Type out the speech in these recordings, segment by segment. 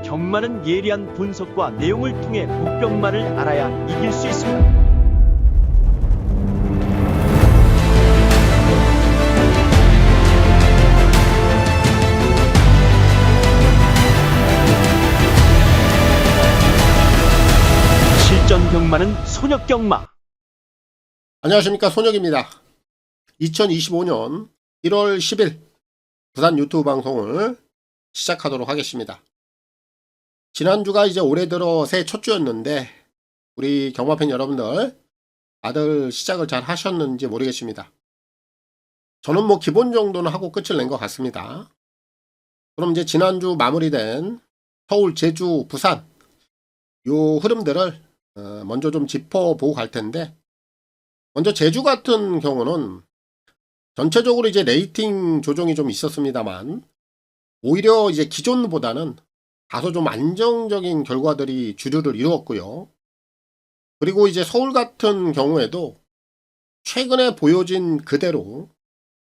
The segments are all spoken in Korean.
경마는 예리한 분석과 내용을 통해 복병마를 알아야 이길 수 있습니다. 실전 경마는 손역 경마. 안녕하십니까, 손혁입니다. 2025년 1월 10일 부산 유튜브 방송을 시작하도록 하겠습니다. 지난주가 이제 올해 들어 새해 첫 주였는데 우리 경마팬 여러분들 다들 시작을 잘 하셨는지 모르겠습니다. 저는 뭐 기본 정도는 하고 끝을 낸 것 같습니다. 그럼 이제 지난주 마무리된 서울, 제주, 부산 요 흐름들을 먼저 좀 짚어보고 갈 텐데, 먼저 제주 같은 경우는 전체적으로 이제 레이팅 조정이 좀 있었습니다만 오히려 이제 기존보다는 다소 좀 안정적인 결과들이 주류를 이루었고요. 그리고 이제 서울 같은 경우에도 최근에 보여진 그대로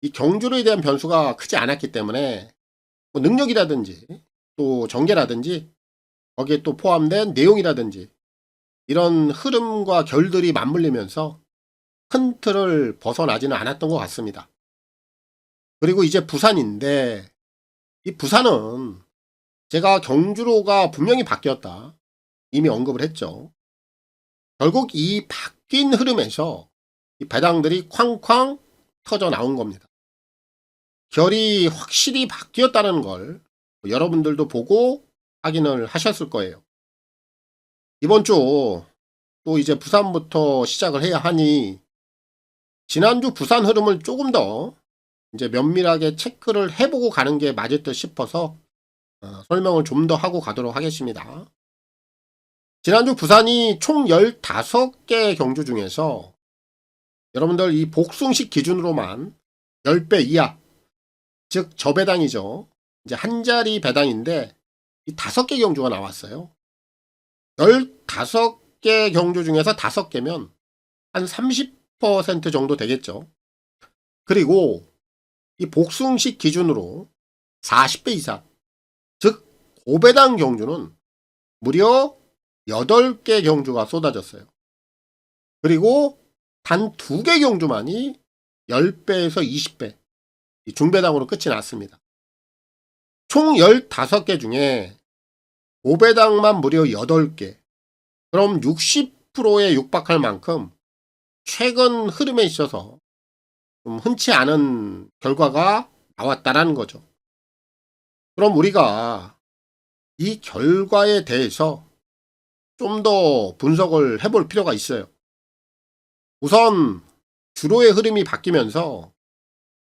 이 경주로에 대한 변수가 크지 않았기 때문에 뭐 능력이라든지 또 전개라든지 거기에 또 포함된 내용이라든지 이런 흐름과 결들이 맞물리면서 큰 틀을 벗어나지는 않았던 것 같습니다. 그리고 이제 부산인데, 이 부산은 제가 경주로가 분명히 바뀌었다 이미 언급을 했죠. 결국 이 바뀐 흐름에서 이 배당들이 쾅쾅 터져 나온 겁니다. 결이 확실히 바뀌었다는 걸 여러분들도 보고 확인을 하셨을 거예요. 이번 주 또 이제 부산부터 시작을 해야 하니 지난주 부산 흐름을 조금 더 이제 면밀하게 체크를 해보고 가는 게 맞을 듯 싶어서 설명을 좀 더 하고 가도록 하겠습니다. 지난주 부산이 총 15개 경주 중에서 여러분들 이 복숭식 기준으로만 10배 이하, 즉 저배당이죠. 이제 한 자리 배당인데 이 5개 경주가 나왔어요. 15개 경주 중에서 5개면 한 30% 정도 되겠죠. 그리고 이 복숭식 기준으로 40배 이상, 즉 고배당 경주는 무려 8개 경주가 쏟아졌어요. 그리고 단 2개 경주만이 10배에서 20배 중배당으로 끝이 났습니다. 총 15개 중에 고배당만 무려 8개, 그럼 60%에 육박할 만큼 최근 흐름에 있어서 좀 흔치 않은 결과가 나왔다라는 거죠. 그럼 우리가 이 결과에 대해서 좀 더 분석을 해볼 필요가 있어요. 우선 주로의 흐름이 바뀌면서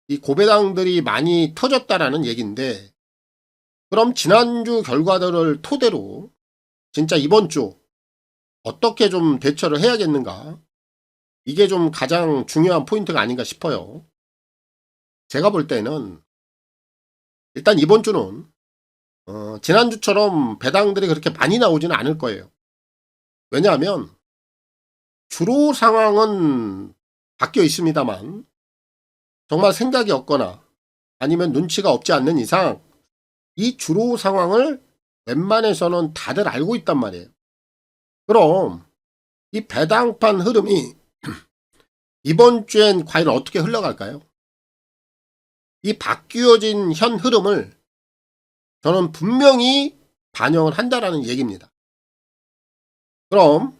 이 고배당들이 많이 터졌다라는 얘기인데, 그럼 지난주 결과들을 토대로 진짜 이번 주 어떻게 좀 대처를 해야겠는가? 이게 좀 가장 중요한 포인트가 아닌가 싶어요. 제가 볼 때는 일단 이번 주는 지난주처럼 배당들이 그렇게 많이 나오지는 않을 거예요. 왜냐하면 주로 상황은 바뀌어 있습니다만 정말 생각이 없거나 아니면 눈치가 없지 않는 이상 이 주로 상황을 웬만해서는 다들 알고 있단 말이에요. 그럼 이 배당판 흐름이 이번 주엔 과연 어떻게 흘러갈까요? 이 바뀌어진 현 흐름을 저는 분명히 반영을 한다라는 얘기입니다. 그럼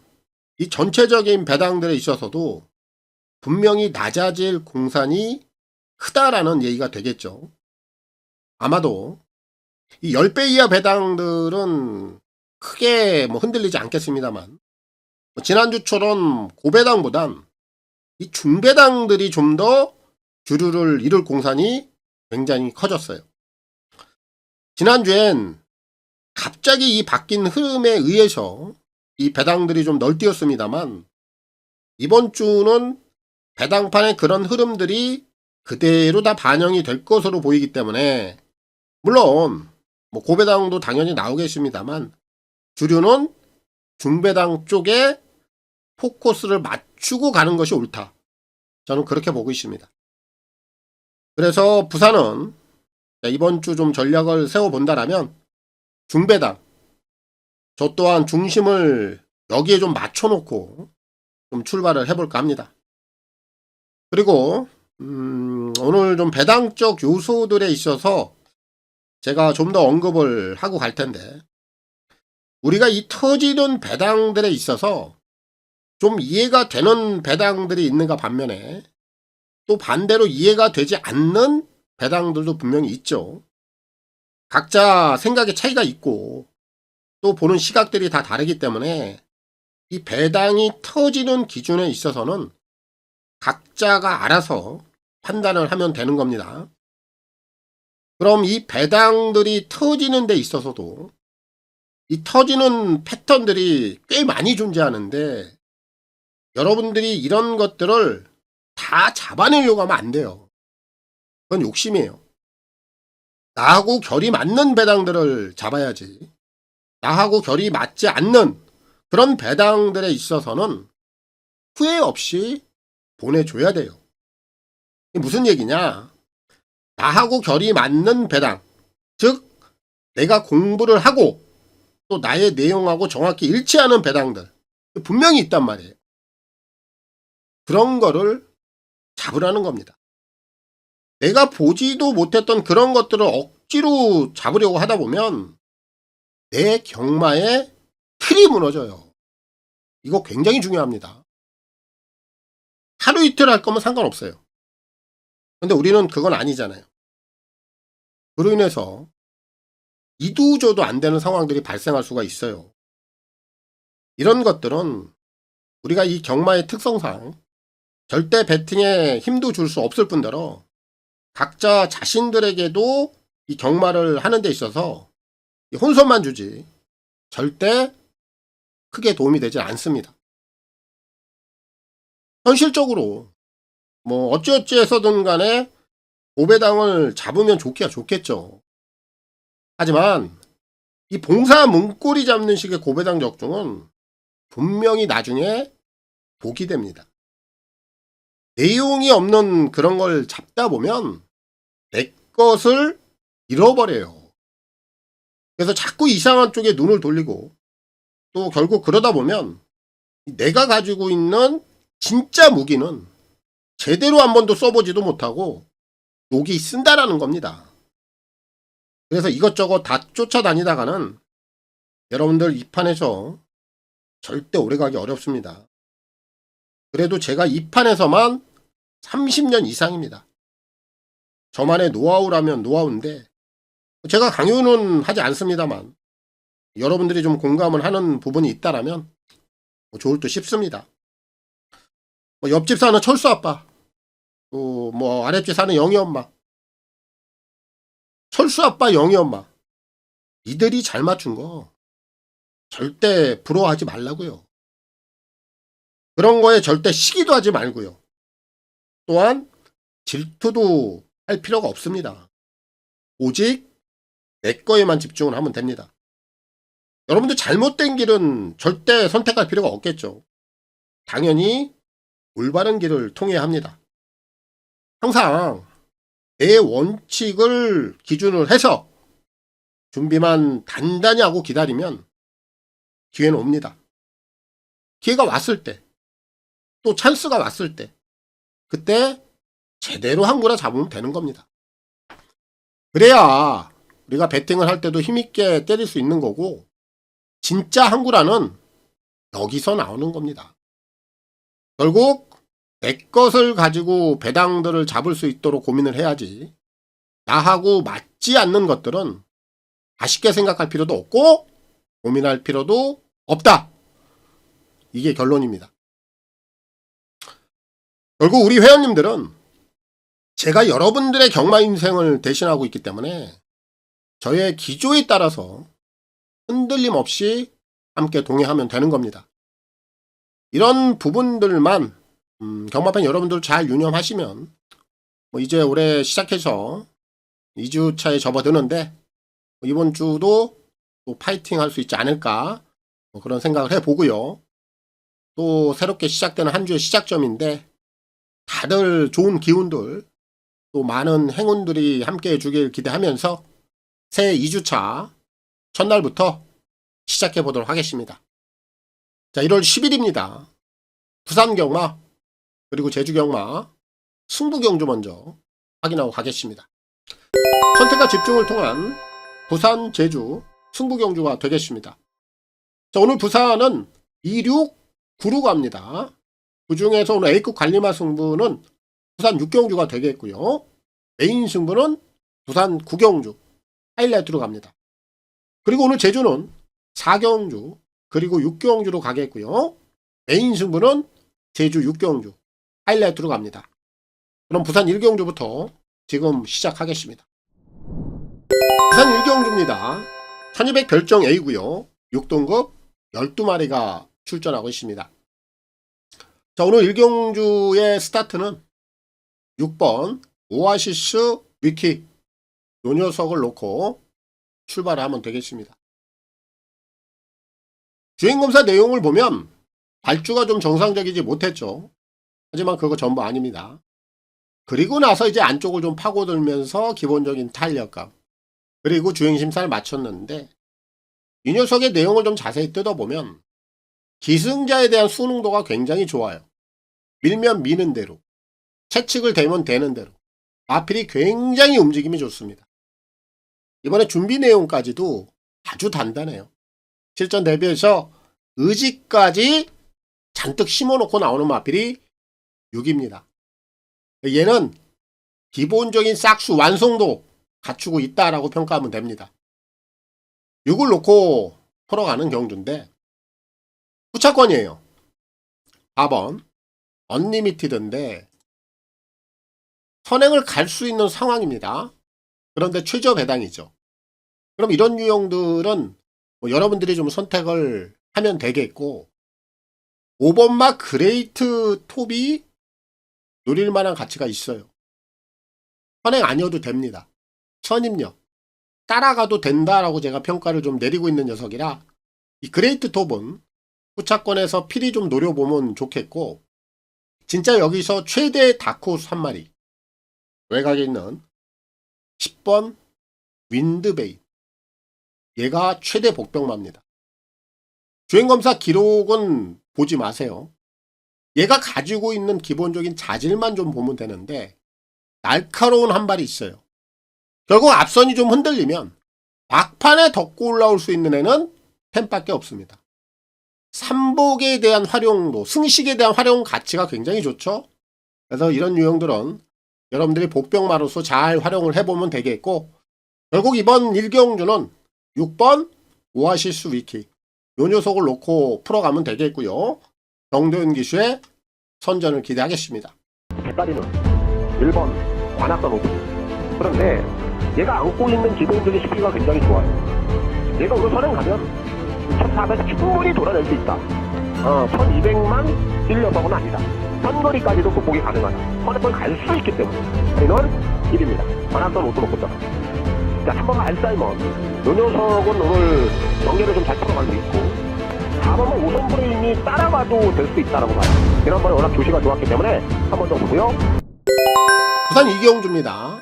이 전체적인 배당들에 있어서도 분명히 낮아질 공산이 크다라는 얘기가 되겠죠. 아마도 이 10배 이하 배당들은 크게 흔들리지 않겠습니다만 지난주처럼 고배당보단 이 중배당들이 좀 더 주류를 이룰 공산이 굉장히 커졌어요. 지난주엔 갑자기 이 바뀐 흐름에 의해서 이 배당들이 좀 널뛰었습니다만 이번 주는 배당판의 그런 흐름들이 그대로 다 반영이 될 것으로 보이기 때문에, 물론 고배당도 당연히 나오겠습니다만 주류는 중배당 쪽에 포커스를 맞추고 가는 것이 옳다, 저는 그렇게 보고 있습니다. 그래서 부산은 이번 주 좀 전략을 세워본다라면 중배당, 저 또한 중심을 여기에 좀 맞춰놓고 좀 출발을 해볼까 합니다. 그리고 오늘 좀 배당적 요소들에 있어서 제가 좀 더 언급을 하고 갈 텐데, 우리가 이 터지는 배당들에 있어서 좀 이해가 되는 배당들이 있는가 반면에 또 반대로 이해가 되지 않는 배당들도 분명히 있죠. 각자 생각의 차이가 있고 또 보는 시각들이 다 다르기 때문에 이 배당이 터지는 기준에 있어서는 각자가 알아서 판단을 하면 되는 겁니다. 그럼 이 배당들이 터지는 데 있어서도 이 터지는 패턴들이 꽤 많이 존재하는데, 여러분들이 이런 것들을 다 잡아내려고 하면 안 돼요. 그건 욕심이에요. 나하고 결이 맞는 배당들을 잡아야지, 나하고 결이 맞지 않는 그런 배당들에 있어서는 후회 없이 보내줘야 돼요. 이게 무슨 얘기냐? 나하고 결이 맞는 배당, 즉 내가 공부를 하고 또 나의 내용하고 정확히 일치하는 배당들 분명히 있단 말이에요. 그런 거를 잡으라는 겁니다. 내가 보지도 못했던 그런 것들을 억지로 잡으려고 하다 보면 내 경마의 틀이 무너져요. 이거 굉장히 중요합니다. 하루 이틀 할 거면 상관없어요. 근데 우리는 그건 아니잖아요. 그로 인해서 이도저도 안 되는 상황들이 발생할 수가 있어요. 이런 것들은 우리가 이 경마의 특성상 절대 배팅에 힘도 줄 수 없을 뿐더러 각자 자신들에게도 이 경마를 하는 데 있어서 혼선만 주지 절대 크게 도움이 되지 않습니다. 현실적으로 뭐 어찌어찌 해서든 간에 고배당을 잡으면 좋기야 좋겠죠. 하지만 이 봉사 문고리 잡는 식의 고배당 적중은 분명히 나중에 복이 됩니다. 내용이 없는 그런 걸 잡다 보면 내 것을 잃어버려요. 그래서 자꾸 이상한 쪽에 눈을 돌리고 또 결국 그러다 보면 내가 가지고 있는 진짜 무기는 제대로 한 번도 써보지도 못하고 녹이 쓴다라는 겁니다. 그래서 이것저것 다 쫓아다니다가는 여러분들 이 판에서 절대 오래가기 어렵습니다. 그래도 제가 이 판에서만 30년 이상입니다. 저만의 노하우라면 노하우인데 제가 강요는 하지 않습니다만 여러분들이 좀 공감을 하는 부분이 있다라면 좋을 듯 싶습니다. 옆집 사는 철수 아빠, 또 아랫집 사는 영희 엄마, 철수 아빠, 영희 엄마, 이들이 잘 맞춘 거 절대 부러워하지 말라고요. 그런 거에 절대 시기도 하지 말고요. 또한 질투도 할 필요가 없습니다. 오직 내 거에만 집중을 하면 됩니다. 여러분들 잘못된 길은 절대 선택할 필요가 없겠죠. 당연히 올바른 길을 통해야 합니다. 항상 내 원칙을 기준으로 해서 준비만 단단히 하고 기다리면 기회는 옵니다. 기회가 왔을 때, 또 찬스가 왔을 때, 그때 제대로 한구라 잡으면 되는 겁니다. 그래야 우리가 배팅을 할 때도 힘있게 때릴 수 있는 거고, 진짜 한구라는 여기서 나오는 겁니다. 결국 내 것을 가지고 배당들을 잡을 수 있도록 고민을 해야지, 나하고 맞지 않는 것들은 아쉽게 생각할 필요도 없고 고민할 필요도 없다. 이게 결론입니다. 결국 우리 회원님들은 제가 여러분들의 경마 인생을 대신하고 있기 때문에 저의 기조에 따라서 흔들림 없이 함께 동행하면 되는 겁니다. 이런 부분들만 경마판 여러분들 잘 유념하시면 이제 올해 시작해서 2주차에 접어드는데 이번 주도 또 파이팅 할 수 있지 않을까 그런 생각을 해보고요. 또 새롭게 시작되는 한 주의 시작점인데 다들 좋은 기운들 또 많은 행운들이 함께 해주길 기대하면서 새해 2주차 첫날부터 시작해 보도록 하겠습니다. 자, 1월 10일입니다. 부산 경마, 그리고 제주 경마, 승부 경주 먼저 확인하고 가겠습니다. 선택과 집중을 통한 부산, 제주, 승부 경주가 되겠습니다. 자, 오늘 부산은 26, 9루 갑니다. 그 중에서 오늘 A급 관리마 승부는 부산 6경주가 되겠고요. 메인 승부는 부산 9경주 하이라이트로 갑니다. 그리고 오늘 제주는 4경주 그리고 6경주로 가겠고요. 메인 승부는 제주 6경주 하이라이트로 갑니다. 그럼 부산 1경주부터 지금 시작하겠습니다. 부산 1경주입니다. 1200 별정 A고요. 6등급 12마리가 출전하고 있습니다. 자, 오늘 1경주의 스타트는 6번 오아시스 위키 요 녀석을 놓고 출발을 하면 되겠습니다. 주행검사 내용을 보면 발주가 좀 정상적이지 못했죠. 하지만 그거 전부 아닙니다. 그리고 나서 이제 안쪽을 좀 파고들면서 기본적인 탄력감 그리고 주행심사를 마쳤는데 이 녀석의 내용을 좀 자세히 뜯어보면 기승자에 대한 수능도가 굉장히 좋아요. 밀면 미는 대로 채찍을 대면 되는 대로 마필이 굉장히 움직임이 좋습니다. 이번에 준비 내용까지도 아주 단단해요. 실전 대비해서 의지까지 잔뜩 심어놓고 나오는 마필이 6입니다. 얘는 기본적인 싹수 완성도 갖추고 있다라고 평가하면 됩니다. 6을 놓고 풀어가는 경주인데 후차권이에요. 4번 언리미티드인데 선행을 갈 수 있는 상황입니다. 그런데 최저 배당이죠. 그럼 이런 유형들은 여러분들이 좀 선택을 하면 되겠고 5번마 그레이트 톱이 노릴 만한 가치가 있어요. 선행 아니어도 됩니다. 선입력 따라가도 된다라고 제가 평가를 좀 내리고 있는 녀석이라 이 그레이트 톱은 후차권에서 필히 좀 노려보면 좋겠고 진짜 여기서 최대 다크호스 한 마리 외곽에 있는 10번 윈드베이 얘가 최대 복병마입니다. 주행검사 기록은 보지 마세요. 얘가 가지고 있는 기본적인 자질만 좀 보면 되는데 날카로운 한 발이 있어요. 결국 앞선이 좀 흔들리면 막판에 덮고 올라올 수 있는 애는 펜밖에 없습니다. 삼복에 대한 활용도, 승식에 대한 활용 가치가 굉장히 좋죠. 그래서 이런 유형들은 여러분들이 복병마로서 잘 활용을 해보면 되겠고 결국 이번 1경주는 6번 오아시스 위키 요 녀석을 놓고 풀어가면 되겠고요. 정도현 기수의 선전을 기대하겠습니다. 뱃다리는 1번 관악산 오브. 그런데 얘가 안고 있는 기본적인 스피드가 굉장히 좋아요. 얘가 오늘 선행 가면 1400 충분히 돌아낼 수 있다. 1200만 뛸 녀석은 아니다. 선거리까지도 극복이 가능하다. 선행을 갈 수 있기 때문에 저희는 1입니다. 관악산 오브 놓고 있잖아. 자, 3번 알사이먼 요 녀석은 오늘 경기를 좀 잘 풀어갈 수 있고 4번은 오선 브레인이 따라가도 될 수 있다라고 봐요. 지난번에 워낙 조시가 좋았기 때문에 한 번 더 보고요. 부산 이경주입니다.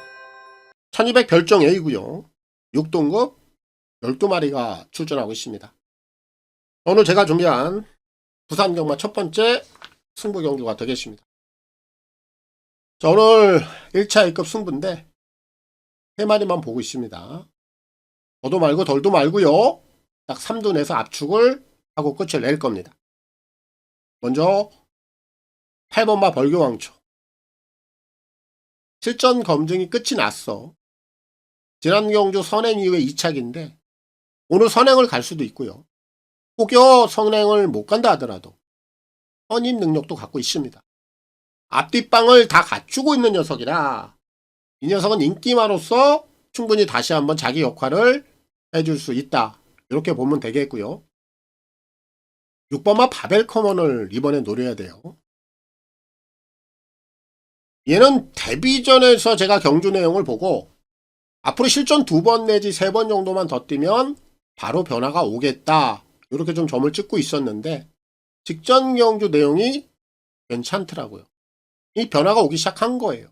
1200 별정 A고요. 6등급 12마리가 출전하고 있습니다. 오늘 제가 준비한 부산 경마 첫 번째 승부 경주가 되겠습니다. 자, 오늘 1차 A급 승부인데 3마리만 보고 있습니다. 더도 말고 덜도 말고요. 딱 3두 내서 압축을 하고 끝을 낼 겁니다. 먼저 8번마 벌교왕초. 실전 검증이 끝이 났어. 지난 경주 선행 이후에 2착인데 오늘 선행을 갈 수도 있고요. 혹여 선행을 못 간다 하더라도 선임 능력도 갖고 있습니다. 앞뒷방을 다 갖추고 있는 녀석이라 이 녀석은 인기마로서 충분히 다시 한번 자기 역할을 해줄 수 있다. 이렇게 보면 되겠고요. 6번마 바벨 커먼을 이번에 노려야 돼요. 얘는 데뷔전에서 제가 경주 내용을 보고 앞으로 실전 2번 내지 3번 정도만 더 뛰면 바로 변화가 오겠다. 이렇게 좀 점을 찍고 있었는데 직전 경주 내용이 괜찮더라고요. 이 변화가 오기 시작한 거예요.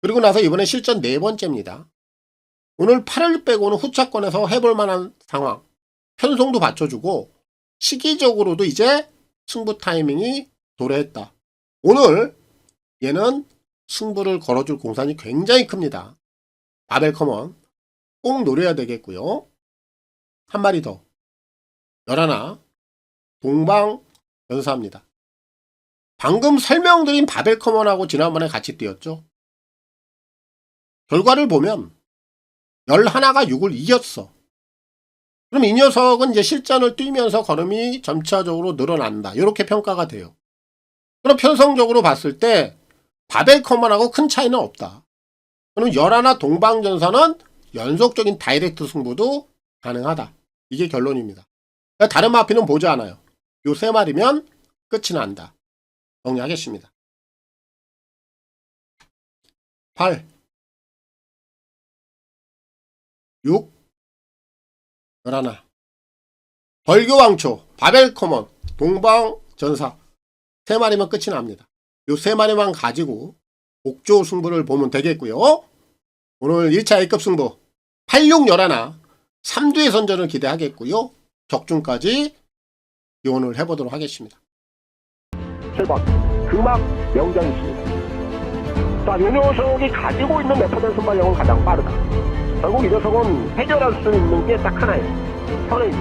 그리고 나서 이번에 실전 4번째입니다. 오늘 8을 빼고는 후차권에서 해볼 만한 상황. 편성도 받쳐주고 시기적으로도 이제 승부 타이밍이 도래했다. 오늘 얘는 승부를 걸어줄 공산이 굉장히 큽니다. 바벨 커먼 꼭 노려야 되겠고요. 한 마리 더 11 동방 연사입니다. 방금 설명드린 바벨 커먼하고 지난번에 같이 뛰었죠. 결과를 보면 11가 6을 이겼어. 그럼 이 녀석은 이제 실전을 뛰면서 걸음이 점차적으로 늘어난다. 이렇게 평가가 돼요. 그럼 편성적으로 봤을 때 바벨 커먼하고 큰 차이는 없다. 그럼 11 동방전사는 연속적인 다이렉트 승부도 가능하다. 이게 결론입니다. 다른 마피는 보지 않아요. 요 3마리면 끝이 난다. 정리하겠습니다. 8 6 11 벌교왕초 바벨커먼 동방전사 3마리면 끝이 납니다. 요 3마리만 가지고 옥조 승부를 보면 되겠고요. 오늘 1차 A급 승부 86 11 3두의 선전을 기대하겠고요. 적중까지 기원을 해보도록 하겠습니다. 7번 금악 명장이 있습니다. 자, 이 녀석이 가지고 있는 메타전 순발력은 가장 빠르다. 결국 이 녀석은 해결할 수 있는 게 딱 하나예요. 선행.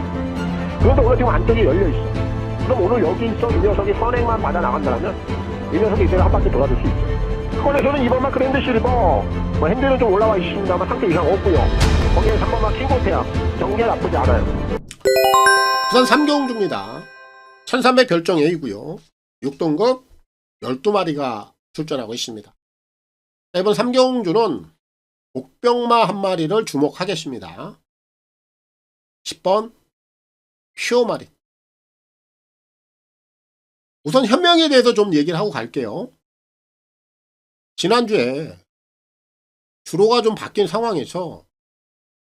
그런데 오늘 지금 안쪽이 열려있어. 그럼 오늘 여기 있어 이 녀석이 선행만 받아 나간다면 이 녀석이 이대로 한 바퀴 돌아줄 수 있어요. 그래서는 이번만 그랜드 실버 핸들은 좀 올라와 있습니다만 상태 이상 없고요. 거기에 3번만 킹고태야 정계 나쁘지 않아요. 부산 3경주입니다. 1300 별정 A고요. 6등급 12마리가 출전하고 있습니다. 자, 이번 3경주는 목병마 한 마리를 주목하겠습니다. 10번 퓨어마린. 우선 현명에 대해서 좀 얘기를 하고 갈게요. 지난주에 주로가 좀 바뀐 상황에서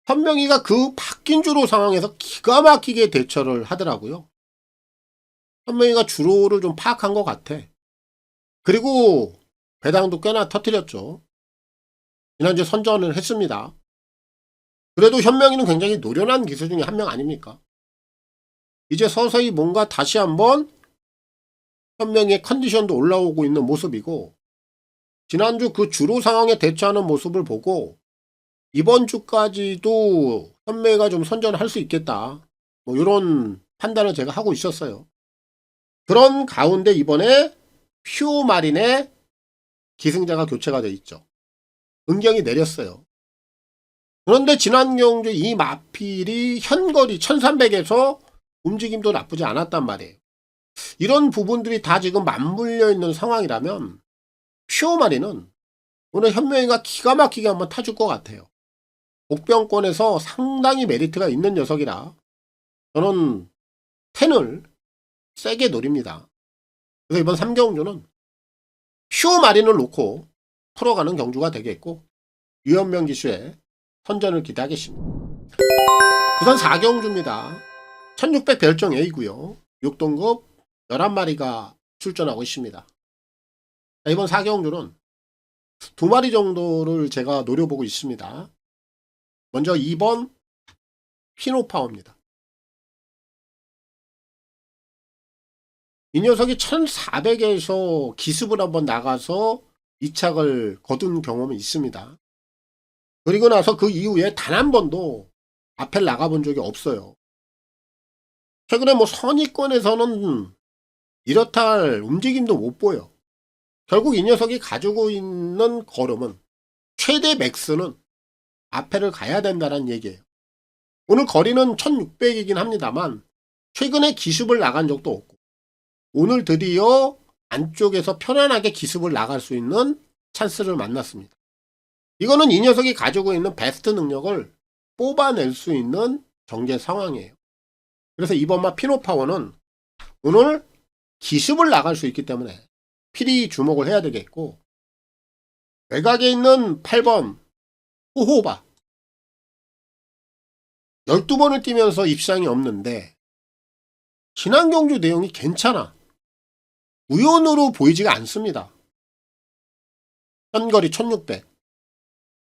현명이가 그 바뀐 주로 상황에서 기가 막히게 대처를 하더라고요. 현명이가 주로를 좀 파악한 것 같아. 그리고 배당도 꽤나 터뜨렸죠. 지난주에 선전을 했습니다. 그래도 현명이는 굉장히 노련한 기수 중에 한 명 아닙니까? 이제 서서히 뭔가 다시 한번 현명이의 컨디션도 올라오고 있는 모습이고, 지난주 그 주로 상황에 대처하는 모습을 보고 이번 주까지도 현명이가 좀 선전을 할 수 있겠다. 뭐 이런 판단을 제가 하고 있었어요. 그런 가운데 이번에 퓨어마린의 기승자가 교체가 돼 있죠. 은경이 내렸어요. 그런데 지난 경주 이 마필이 현거리 1300에서 움직임도 나쁘지 않았단 말이에요. 이런 부분들이 다 지금 맞물려 있는 상황이라면 퓨어마린은 오늘 현명이가 기가 막히게 한번 타줄 것 같아요. 복병권에서 상당히 메리트가 있는 녀석이라 저는 10을 세게 노립니다. 그래서 이번 3경주는 퓨어마린을 놓고 풀어가는 경주가 되겠고, 유현명 기수의 선전을 기대하겠습니다. 부산 4경주입니다. 1600 별정 A고요. 6등급 11마리가 출전하고 있습니다. 이번 4경주는 2마리 정도를 제가 노려보고 있습니다. 먼저 2번 피노파워입니다. 이 녀석이 1400에서 기습을 한번 나가서 이착을 거둔 경험이 있습니다. 그리고 나서 그 이후에 단 한 번도 앞에 나가본 적이 없어요. 최근에 뭐 선의권에서는 이렇다 할 움직임도 못 보여. 결국 이 녀석이 가지고 있는 걸음은 최대 맥스는 앞에를 가야 된다는 얘기예요. 오늘 거리는 1600이긴 합니다만 최근에 기습을 나간 적도 없고, 오늘 드디어 안쪽에서 편안하게 기습을 나갈 수 있는 찬스를 만났습니다. 이거는 이 녀석이 가지고 있는 베스트 능력을 뽑아낼 수 있는 경제 상황이에요. 그래서 이번마 피노파워는 오늘 기습을 나갈 수 있기 때문에 필히 주목을 해야 되겠고, 외곽에 있는 8번 호호바 12번을 뛰면서 입상이 없는데 지난 경주 내용이 괜찮아. 우연으로 보이지가 않습니다. 현거리 1600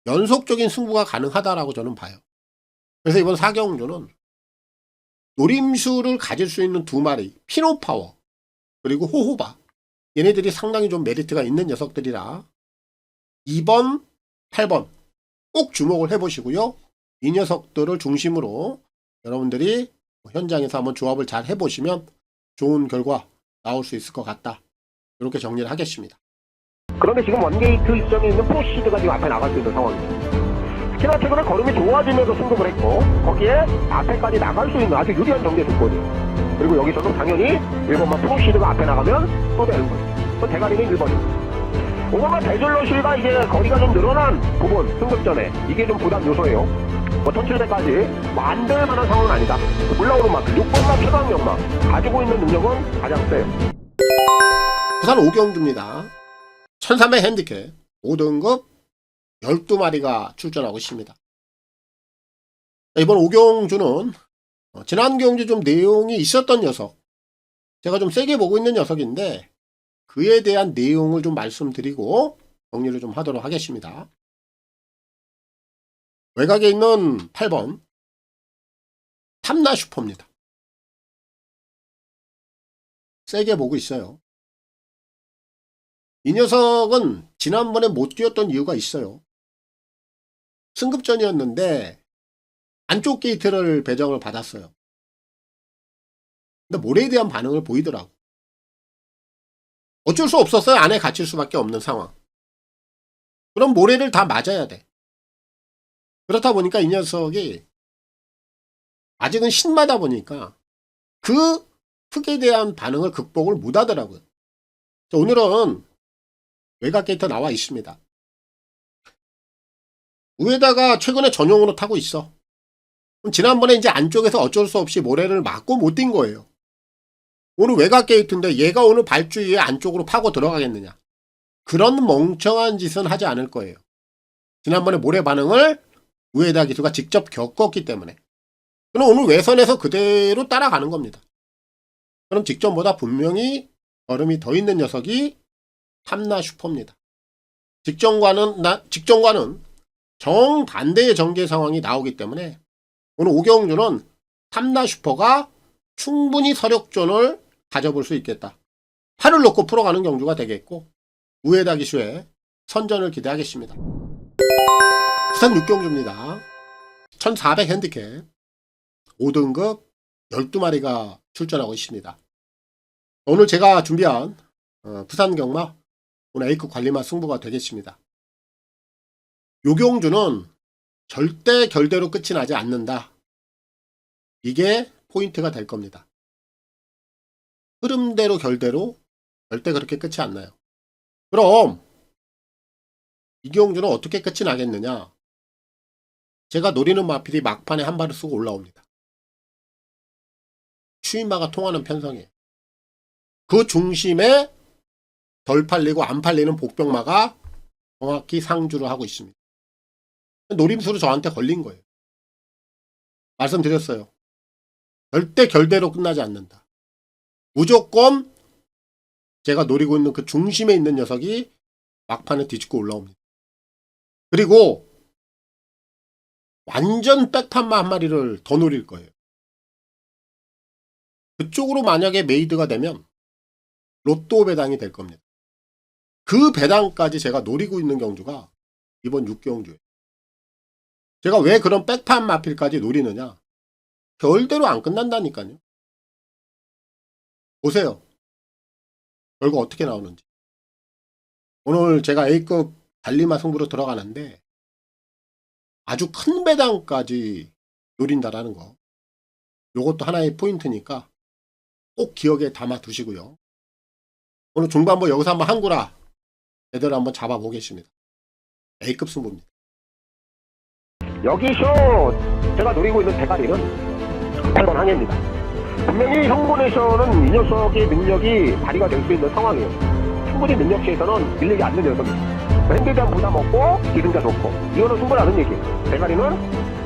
연속적인 승부가 가능하다라고 저는 봐요. 그래서 이번 4경주는 노림수를 가질 수 있는 두 마리, 피노파워 그리고 호호바, 얘네들이 상당히 좀 메리트가 있는 녀석들이라 2번, 8번 꼭 주목을 해보시고요. 이 녀석들을 중심으로 여러분들이 현장에서 한번 조합을 잘 해보시면 좋은 결과 나올 수 있을 것 같다. 이렇게 정리를 하겠습니다. 그런데 지금 원게이트 입장에 있는 프로시드가 지금 앞에 나갈 수 있는 상황이죠. 특히나 최근에 걸음이 좋아지면서 승급을 했고 거기에 앞에까지 나갈 수 있는 아주 유리한 정대 조건이에요. 그리고 여기서도 당연히 1번만 프로시드가 앞에 나가면 또 되는 거예요. 또 대가리는 1번이에요. 5번만 대졸러실과 이제 거리가 좀 늘어난 부분 승급전에 이게 좀 부담 요소예요. 뭐 1700까지 안 될 만한 상황은 아니다. 올라오는 만큼 6번만 최강력만 가지고 있는 능력은 가장 세요. 부산 5경주입니다. 1300 핸디캡 5등급 12마리가 출전하고 있습니다. 이번 5경주는 지난 경주 좀 내용이 있었던 녀석, 제가 좀 세게 보고 있는 녀석인데 그에 대한 내용을 좀 말씀드리고 정리를 좀 하도록 하겠습니다. 외곽에 있는 8번 탐나 슈퍼입니다. 세게 보고 있어요. 이 녀석은 지난번에 못 뛰었던 이유가 있어요. 승급전이었는데 안쪽 게이트를 배정을 받았어요. 근데 모래에 대한 반응을 보이더라고. 어쩔 수 없었어요. 안에 갇힐 수밖에 없는 상황. 그럼 모래를 다 맞아야 돼. 그렇다 보니까 이 녀석이 아직은 신마다 보니까 그 흙에 대한 반응을 극복을 못하더라고요. 오늘은 외곽 게이트 나와 있습니다. 위에다가 최근에 전용으로 타고 있어. 그럼 지난번에 이제 안쪽에서 어쩔 수 없이 모래를 맞고 못 뛴 거예요. 오늘 외곽 게이트인데 얘가 오늘 발주위에 안쪽으로 파고 들어가겠느냐. 그런 멍청한 짓은 하지 않을 거예요. 지난번에 모래 반응을 우에다 기수가 직접 겪었기 때문에. 그럼 오늘 외선에서 그대로 따라가는 겁니다. 그럼 직전보다 분명히 얼음이 더 있는 녀석이 탐나 슈퍼입니다. 직전과는 정반대의 전개 상황이 나오기 때문에 오늘 오경주는 탐나 슈퍼가 충분히 서력전을 가져볼 수 있겠다. 팔을 놓고 풀어가는 경주가 되겠고 우에다 기수의 선전을 기대하겠습니다. 부산 6경주입니다. 1400 핸디캡 5등급 12마리가 출전하고 있습니다. 오늘 제가 준비한 부산 경마 오늘 A급 관리마 승부가 되겠습니다. 요 경주는 절대 결대로 끝이 나지 않는다. 이게 포인트가 될 겁니다. 흐름대로 결대로 절대 그렇게 끝이 안 나요. 그럼 이 경주는 어떻게 끝이 나겠느냐? 제가 노리는 마필이 막판에 한 발을 쓰고 올라옵니다. 추임마가 통하는 편성이에요. 그 중심에 덜 팔리고 안 팔리는 복병마가 정확히 상주를 하고 있습니다. 노림수로 저한테 걸린 거예요. 말씀드렸어요. 절대 결대로 끝나지 않는다. 무조건 제가 노리고 있는 그 중심에 있는 녀석이 막판에 뒤집고 올라옵니다. 그리고 완전 백판마 한 마리를 더 노릴 거예요. 그쪽으로 만약에 메이드가 되면 로또 배당이 될 겁니다. 그 배당까지 제가 노리고 있는 경주가 이번 6경주예요. 제가 왜 그런 백판 마필까지 노리느냐? 결대로 안 끝난다니까요. 보세요. 결과 어떻게 나오는지. 오늘 제가 A급 달리마 승부로 들어가는데 아주 큰 배당까지 노린다라는 거. 요것도 하나의 포인트니까 꼭 기억에 담아 두시고요. 오늘 중반부 여기서 한번 한구라 제대로 한번 잡아보겠습니다. A급 승부입니다. 여기서 제가 노리고 있는 대가리는 8번 항해입니다. 분명히 형문에서는 이 녀석의 능력이 발휘가 될 수 있는 상황이에요. 충분히 능력치에서는 밀리지 않는 녀석입니다. 핸드에 대한 부담 없고 기승자 좋고 이거는 승부라는 얘기예요. 대가리는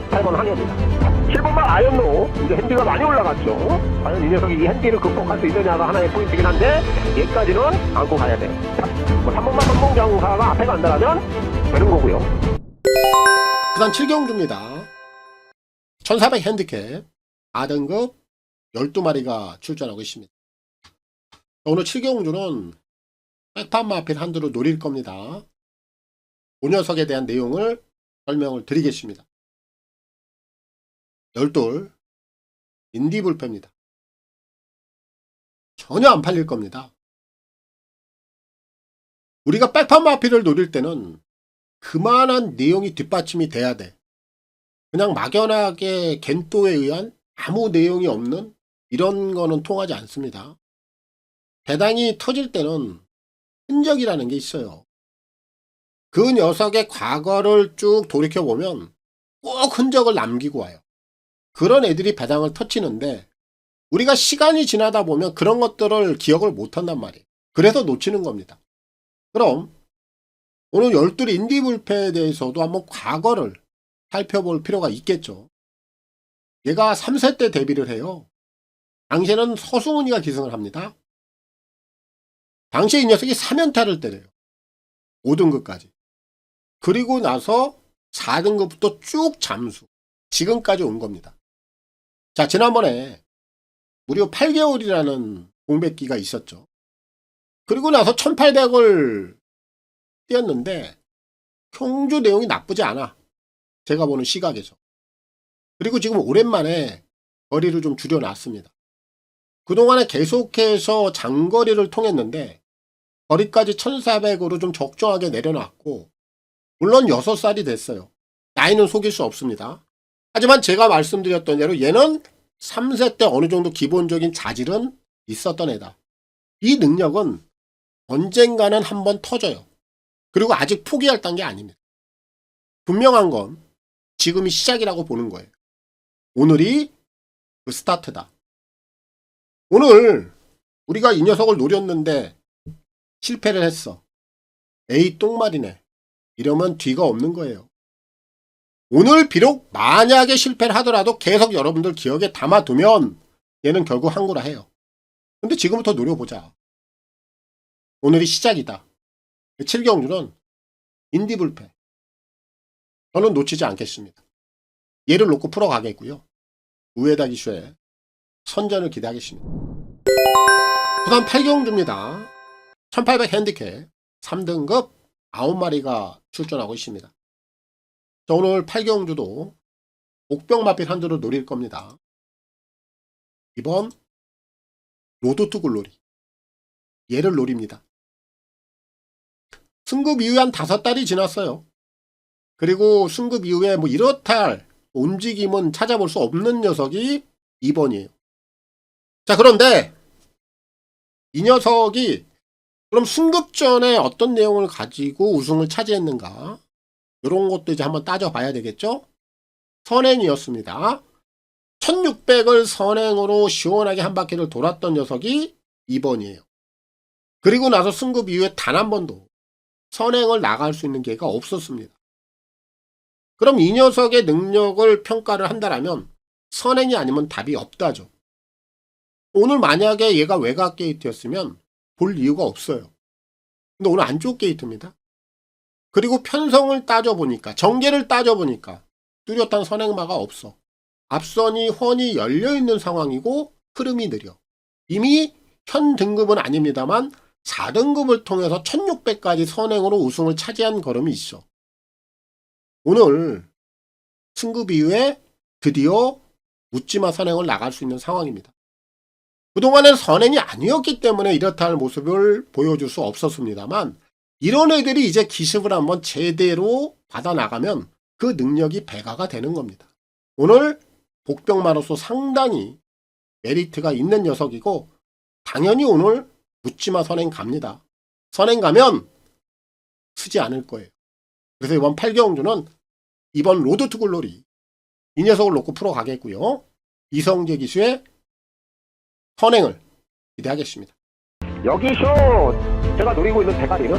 8번 항해입니다. 7번만 아연로 이제 핸디가 많이 올라갔죠. 과연 이 녀석이 이 핸디를 극복할 수 있느냐가 하나의 포인트긴 한데 얘까지는 안고 가야 돼요. 뭐 3번만 선봉장사가 앞에 간다라면 되는 거고요. 부산 7경주입니다. 1400 핸디캡 4등급 12마리가 출전하고 있습니다. 오늘 7경주는 백판 마필 한두로 노릴 겁니다. 이 녀석에 대한 내용을 설명을 드리겠습니다. 12 인디불패입니다. 전혀 안 팔릴 겁니다. 우리가 백판 마필을 노릴 때는 그만한 내용이 뒷받침이 돼야 돼. 그냥 막연하게 겐또에 의한 아무 내용이 없는 이런 거는 통하지 않습니다. 배당이 터질 때는 흔적이라는 게 있어요. 그 녀석의 과거를 쭉 돌이켜보면 꼭 흔적을 남기고 와요. 그런 애들이 배당을 터치는데 우리가 시간이 지나다 보면 그런 것들을 기억을 못한단 말이에요. 그래서 놓치는 겁니다. 그럼 오늘 12 인디불패에 대해서도 한번 과거를 살펴볼 필요가 있겠죠. 얘가 3세 때 데뷔를 해요. 당시에는 서승훈이가 기승을 합니다. 당시에 이 녀석이 3연타를 때려요. 5등급까지. 그리고 나서 4등급부터 쭉 잠수. 지금까지 온 겁니다. 자, 지난번에 무려 8개월이라는 공백기가 있었죠. 그리고 나서 1800을 뛰었는데 경주 내용이 나쁘지 않아. 제가 보는 시각에서. 그리고 지금 오랜만에 거리를 좀 줄여놨습니다. 그동안에 계속해서 장거리를 통했는데 거리까지 1400으로 좀 적정하게 내려놨고 물론 6살이 됐어요. 나이는 속일 수 없습니다. 하지만 제가 말씀드렸던 대로 얘는 3세 때 어느 정도 기본적인 자질은 있었던 애다. 이 능력은 언젠가는 한번 터져요. 그리고 아직 포기할 단계 아닙니다. 분명한 건 지금이 시작이라고 보는 거예요. 오늘이 그 스타트다. 오늘 우리가 이 녀석을 노렸는데 실패를 했어. 에이 똥말이네. 이러면 뒤가 없는 거예요. 오늘 비록 만약에 실패를 하더라도 계속 여러분들 기억에 담아두면 얘는 결국 항구라 해요. 근데 지금부터 노려보자. 오늘이 시작이다. 7경주는 인디불패. 저는 놓치지 않겠습니다. 얘를 놓고 풀어가겠고요. 우에다 기슈에 선전을 기대하겠습니다. 부산 8경주입니다. 1800 핸디캡 3등급 9마리가 출전하고 있습니다. 자, 오늘 8경주도 옥병마필 한두를 노릴 겁니다. 이번 로드 투 글로리 얘를 노립니다. 승급 이후에 한 5달이 지났어요. 그리고 승급 이후에 뭐 이렇다 할 움직임은 찾아볼 수 없는 녀석이 2번이에요. 자, 그런데 이 녀석이 그럼 승급 전에 어떤 내용을 가지고 우승을 차지했는가? 이런 것도 이제 한번 따져봐야 되겠죠? 선행이었습니다. 1600을 선행으로 시원하게 한 바퀴를 돌았던 녀석이 2번이에요. 그리고 나서 승급 이후에 단 한 번도 선행을 나갈 수 있는 기회가 없었습니다. 그럼 이 녀석의 능력을 평가를 한다면 선행이 아니면 답이 없다죠. 오늘 만약에 얘가 외곽 게이트였으면 볼 이유가 없어요. 근데 오늘 안쪽 게이트입니다. 그리고 편성을 따져보니까 전개를 따져보니까 뚜렷한 선행마가 없어. 앞선이 훤히 열려있는 상황이고 흐름이 느려. 이미 현 등급은 아닙니다만 4등급을 통해서 1600까지 선행으로 우승을 차지한 걸음이 있어. 오늘 승급 이후에 드디어 묻지마 선행을 나갈 수 있는 상황입니다. 그동안은 선행이 아니었기 때문에 이렇다 할 모습을 보여줄 수 없었습니다만 이런 애들이 이제 기습을 한번 제대로 받아나가면 그 능력이 배가가 되는 겁니다. 오늘 복병마로서 상당히 메리트가 있는 녀석이고 당연히 오늘 묻지마 선행 갑니다. 선행 가면 쓰지 않을 거예요. 그래서 이번 8경주는 이번 로드 투 글로리 이 녀석을 놓고 풀어가겠고요. 이성재 기수의 선행을 기대하겠습니다. 여기서 제가 노리고 있는 대가리는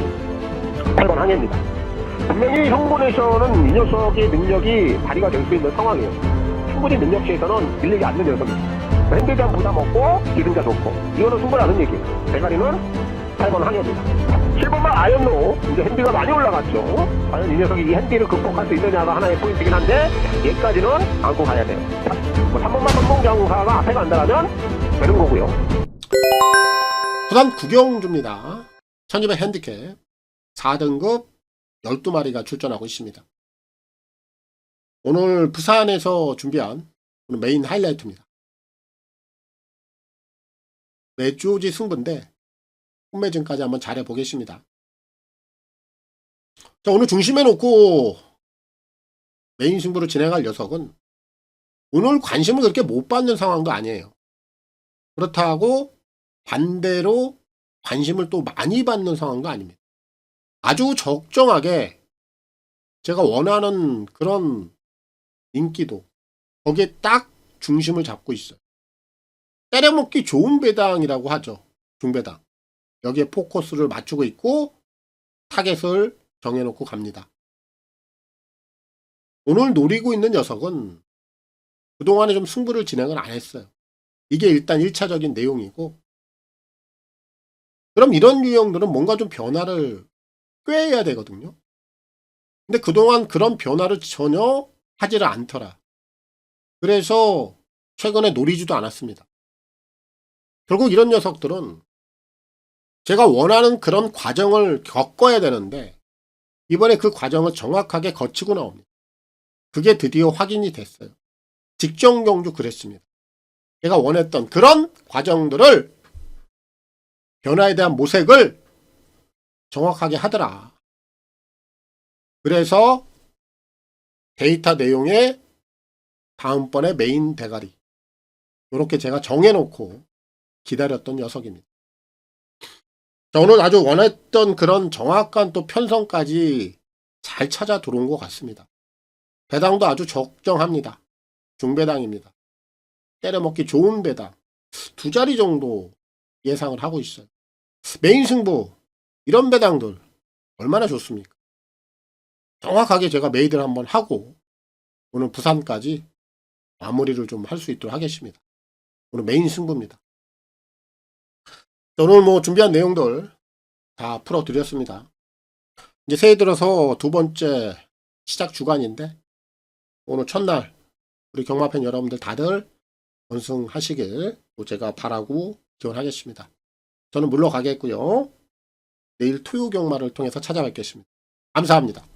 8번 항해입니다. 분명히 형군에서는 이 녀석의 능력이 발휘가 될 수 있는 상황이에요. 충분히 능력치에서는 밀리지 않는 녀석입니다. 핸드에 대한 부담 없고 기승자 좋고 이거는 충분하는 얘기예요. 대가리는 8번 항해입니다. 7번만 아이언로 이제 핸디가 많이 올라갔죠. 과연 이 녀석이 이 핸디를 극복할 수 있느냐가 하나의 포인트긴 한데 얘까지는 안고 가야 돼요. 뭐 3번만 선봉장사가 앞에 간다면 되는 거고요. 부산 구경주입니다. 1200 핸디캡 4등급 12마리가 출전하고 있습니다. 오늘 부산에서 준비한 오늘 메인 하이라이트입니다. 매주오지 승부인데 홈매진까지 한번 잘해보겠습니다. 자, 오늘 중심에 놓고 메인 승부를 진행할 녀석은 오늘 관심을 그렇게 못 받는 상황도 아니에요. 그렇다고 반대로 관심을 또 많이 받는 상황도 아닙니다. 아주 적정하게 제가 원하는 그런 인기도 거기에 딱 중심을 잡고 있어요. 때려먹기 좋은 배당이라고 하죠. 중배당. 여기에 포커스를 맞추고 있고 타겟을 정해놓고 갑니다. 오늘 노리고 있는 녀석은 그동안에 좀 승부를 진행을 안 했어요. 이게 일단 1차적인 내용이고, 그럼 이런 유형들은 뭔가 좀 변화를 꾀해야 되거든요. 근데 그동안 그런 변화를 전혀 하지를 않더라. 그래서 최근에 노리지도 않았습니다. 결국 이런 녀석들은 제가 원하는 그런 과정을 겪어야 되는데 이번에 그 과정을 정확하게 거치고 나옵니다. 그게 드디어 확인이 됐어요. 직전 경주 그랬습니다. 제가 원했던 그런 과정들을 변화에 대한 모색을 정확하게 하더라. 그래서 데이터 내용에 다음번에 메인 대가리 이렇게 제가 정해놓고 기다렸던 녀석입니다. 자, 오늘 아주 원했던 그런 정확한 또 편성까지 잘 찾아 들어온 것 같습니다. 배당도 아주 적정합니다. 중배당입니다. 때려먹기 좋은 배당 2자리 정도 예상을 하고 있어요. 메인 승부 이런 배당들 얼마나 좋습니까? 정확하게 제가 메이드를 한번 하고 오늘 부산까지 마무리를 좀 할 수 있도록 하겠습니다. 오늘 메인 승부입니다. 오늘 뭐 준비한 내용들 다 풀어드렸습니다. 이제 새해 들어서 두 번째 시작 주간인데 오늘 첫날 우리 경마팬 여러분들 다들 원승하시길 제가 바라고 기원하겠습니다. 저는 물러가겠고요. 내일 토요 경마를 통해서 찾아뵙겠습니다. 감사합니다.